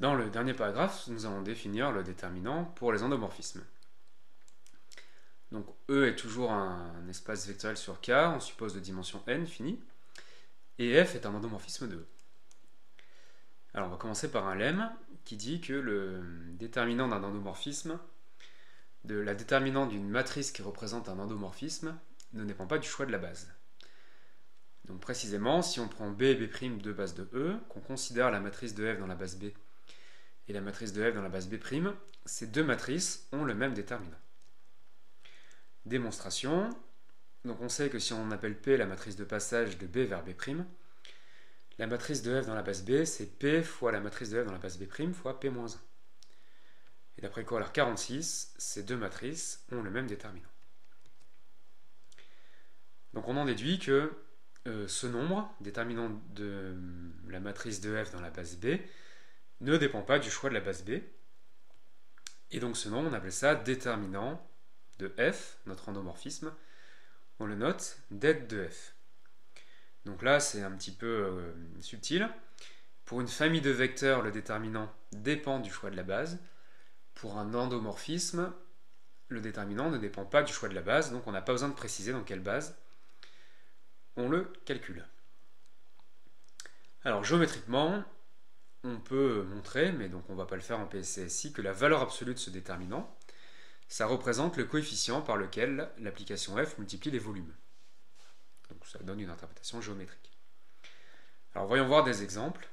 Dans le dernier paragraphe, nous allons définir le déterminant pour les endomorphismes. Donc E est toujours un espace vectoriel sur K, on suppose de dimension n finie, et F est un endomorphisme de E. Alors on va commencer par un lemme qui dit que le déterminant d'un endomorphisme, la déterminante d'une matrice qui représente un endomorphisme, ne dépend pas du choix de la base. Donc précisément, si on prend B et B' deux bases de E, qu'on considère la matrice de F dans la base B et la matrice de F dans la base B', ces deux matrices ont le même déterminant. Démonstration. Donc on sait que si on appelle P la matrice de passage de B vers B', la matrice de F dans la base B, c'est P fois la matrice de F dans la base B' fois P-1. Et d'après corollaire 46, ces deux matrices ont le même déterminant. Donc on en déduit que ce nombre, déterminant de la matrice de F dans la base B, ne dépend pas du choix de la base B. Et donc ce nombre, on appelle ça déterminant de F, notre endomorphisme. On le note det de F. Donc là, c'est un petit peu subtil. Pour une famille de vecteurs, le déterminant dépend du choix de la base. Pour un endomorphisme, le déterminant ne dépend pas du choix de la base, donc on n'a pas besoin de préciser dans quelle base on le calcule. Alors géométriquement, on peut montrer, mais donc on ne va pas le faire en PSCSI, que la valeur absolue de ce déterminant, ça représente le coefficient par lequel l'application F multiplie les volumes. Donc ça donne une interprétation géométrique. Alors voyons voir des exemples.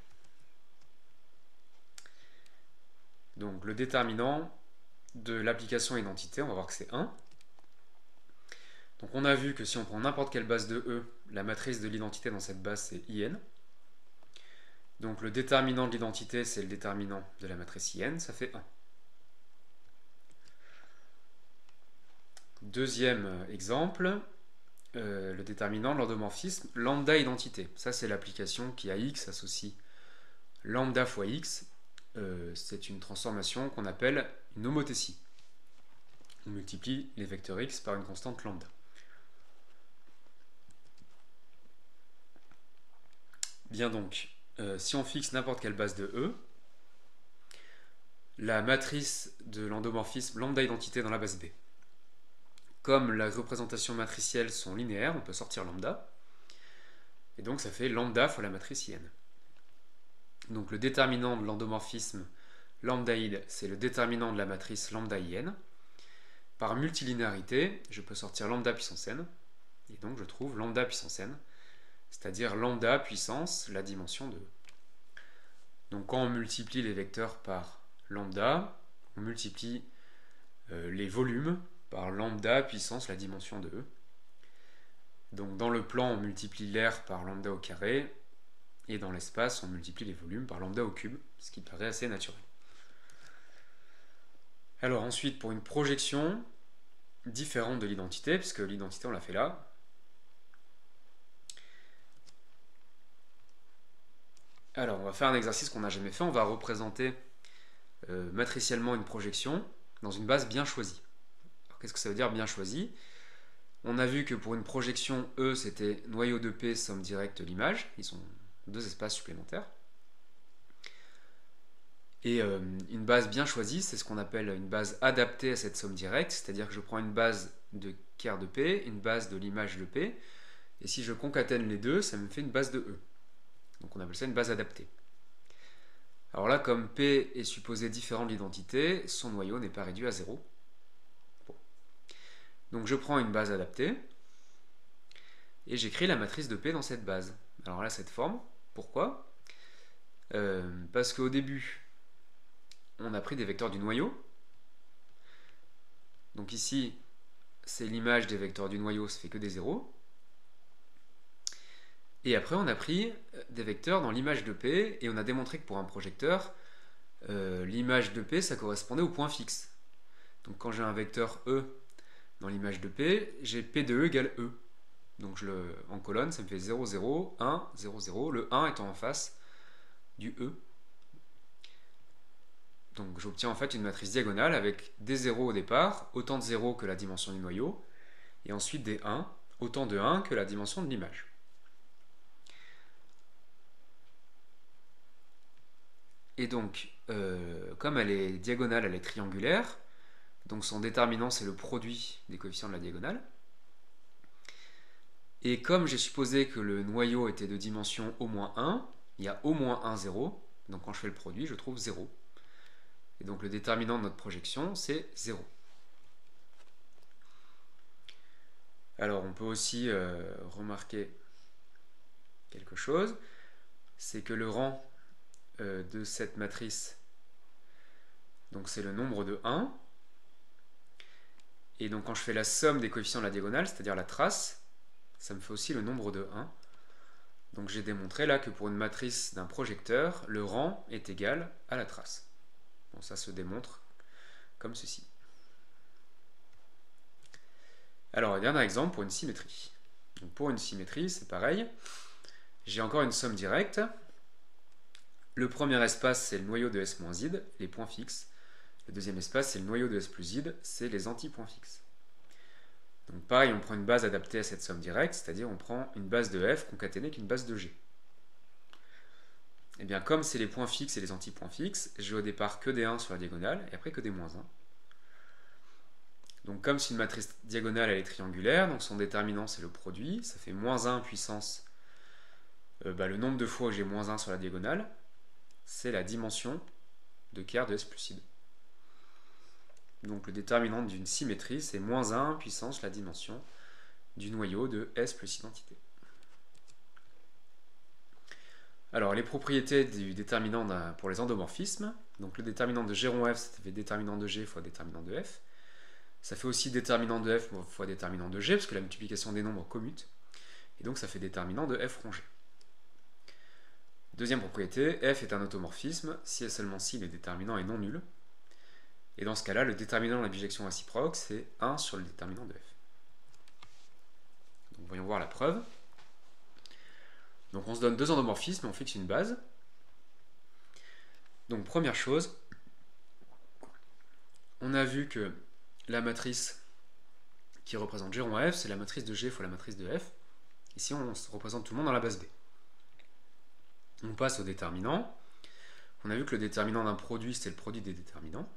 Donc le déterminant de l'application identité, on va voir que c'est 1. Donc on a vu que si on prend n'importe quelle base de E, la matrice de l'identité dans cette base c'est IN. Donc le déterminant de l'identité c'est le déterminant de la matrice IN, ça fait 1. Deuxième exemple, le déterminant de l'endomorphisme lambda identité. Ça c'est l'application qui à x associe lambda fois x. C'est une transformation qu'on appelle une homothétie. On multiplie les vecteurs x par une constante lambda. Bien donc, si on fixe n'importe quelle base de E, la matrice de l'endomorphisme lambda identité dans la base B. Comme les représentations matricielles sont linéaires, on peut sortir lambda, et donc ça fait lambda fois la matrice IN. Donc le déterminant de l'endomorphisme lambdaïde, c'est le déterminant de la matrice lambda IN. Par multilinéarité, je peux sortir lambda puissance n, et donc je trouve lambda puissance n, c'est-à-dire lambda puissance la dimension de E. Donc quand on multiplie les vecteurs par lambda, on multiplie les volumes par lambda puissance la dimension de E. Donc dans le plan, on multiplie l'air par lambda au carré, et dans l'espace, on multiplie les volumes par lambda au cube, ce qui paraît assez naturel. Alors ensuite, pour une projection différente de l'identité, puisque l'identité on l'a fait là, alors on va faire un exercice qu'on n'a jamais fait, on va représenter matriciellement une projection dans une base bien choisie. Qu'est-ce que ça veut dire bien choisie? On a vu que pour une projection E, c'était noyau de P, somme directe, l'image. Ils sont deux espaces supplémentaires. Et une base bien choisie, c'est ce qu'on appelle une base adaptée à cette somme directe, c'est-à-dire que je prends une base de ker de P, une base de l'image de P, et si je concatène les deux, ça me fait une base de E. Donc on appelle ça une base adaptée. Alors là, comme P est supposé différent de l'identité, son noyau n'est pas réduit à 0. Bon. Donc je prends une base adaptée, et j'écris la matrice de P dans cette base. Alors là, cette forme, pourquoi? Parce qu'au début, on a pris des vecteurs du noyau. Donc ici, c'est l'image des vecteurs du noyau, ça fait que des zéros. Et après, on a pris des vecteurs dans l'image de P, et on a démontré que pour un projecteur, l'image de P, ça correspondait au point fixe. Donc quand j'ai un vecteur E dans l'image de P, j'ai P de E égale E. Donc en colonne, ça me fait 0, 0, 1, 0, 0, le 1 étant en face du E. Donc j'obtiens en fait une matrice diagonale avec des 0 au départ, autant de 0 que la dimension du noyau, et ensuite des 1, autant de 1 que la dimension de l'image. Et donc, comme elle est diagonale, elle est triangulaire, donc son déterminant c'est le produit des coefficients de la diagonale. Et comme j'ai supposé que le noyau était de dimension au moins 1, il y a au moins un 0, donc quand je fais le produit, je trouve 0. Et donc le déterminant de notre projection, c'est 0. Alors on peut aussi remarquer quelque chose, c'est que le rang de cette matrice, donc c'est le nombre de 1, et donc quand je fais la somme des coefficients de la diagonale, c'est-à-dire la trace, ça me fait aussi le nombre de 1. Donc j'ai démontré là que pour une matrice d'un projecteur, le rang est égal à la trace. Bon, ça se démontre comme ceci. Alors, un dernier exemple pour une symétrie. Donc, pour une symétrie, c'est pareil. J'ai encore une somme directe. Le premier espace, c'est le noyau de S-id, les points fixes. Le deuxième espace, c'est le noyau de S plus id, c'est les anti-points fixes. Donc pareil, on prend une base adaptée à cette somme directe, c'est-à-dire on prend une base de F concaténée avec une base de G. Et bien comme c'est les points fixes et les anti-points fixes, j'ai au départ que des 1 sur la diagonale, et après que des moins 1. Donc comme c'est une matrice diagonale, elle est triangulaire, donc son déterminant c'est le produit, ça fait moins 1 puissance, le nombre de fois où j'ai moins 1 sur la diagonale, c'est la dimension de quart de S plus id. Donc le déterminant d'une symétrie, c'est moins 1 puissance la dimension du noyau de S plus identité. Alors les propriétés du déterminant pour les endomorphismes, donc le déterminant de G rond F, ça fait déterminant de G fois déterminant de F. Ça fait aussi déterminant de F fois déterminant de G, parce que la multiplication des nombres commute. Et donc ça fait déterminant de F rond G. Deuxième propriété, F est un automorphisme si et seulement si le déterminant est non nul. Et dans ce cas-là, le déterminant de la bijection réciproque, c'est 1 sur le déterminant de F. Donc voyons voir la preuve. Donc on se donne deux endomorphismes et on fixe une base. Donc première chose, on a vu que la matrice qui représente G rond F, c'est la matrice de G fois la matrice de F. Ici, on représente tout le monde dans la base B. On passe au déterminant. On a vu que le déterminant d'un produit, c'est le produit des déterminants.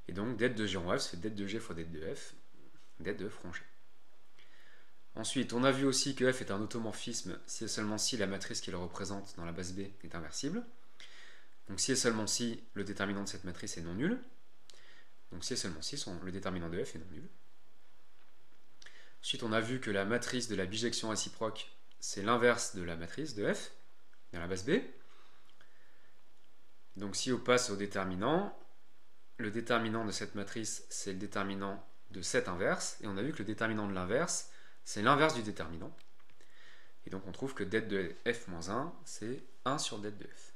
Et donc, det de G rond F, c'est det de G fois det de F, det de F rond G. Ensuite, on a vu aussi que F est un automorphisme si et seulement si la matrice qui le représente dans la base B est inversible. Donc si et seulement si le déterminant de cette matrice est non nul. Donc si et seulement si le déterminant de F est non nul. Ensuite, on a vu que la matrice de la bijection réciproque, c'est l'inverse de la matrice de F dans la base B. Donc si on passe au déterminant, le déterminant de cette matrice, c'est le déterminant de cette inverse. Et on a vu que le déterminant de l'inverse, c'est l'inverse du déterminant. Et donc on trouve que det de F moins 1, c'est 1 sur det de F.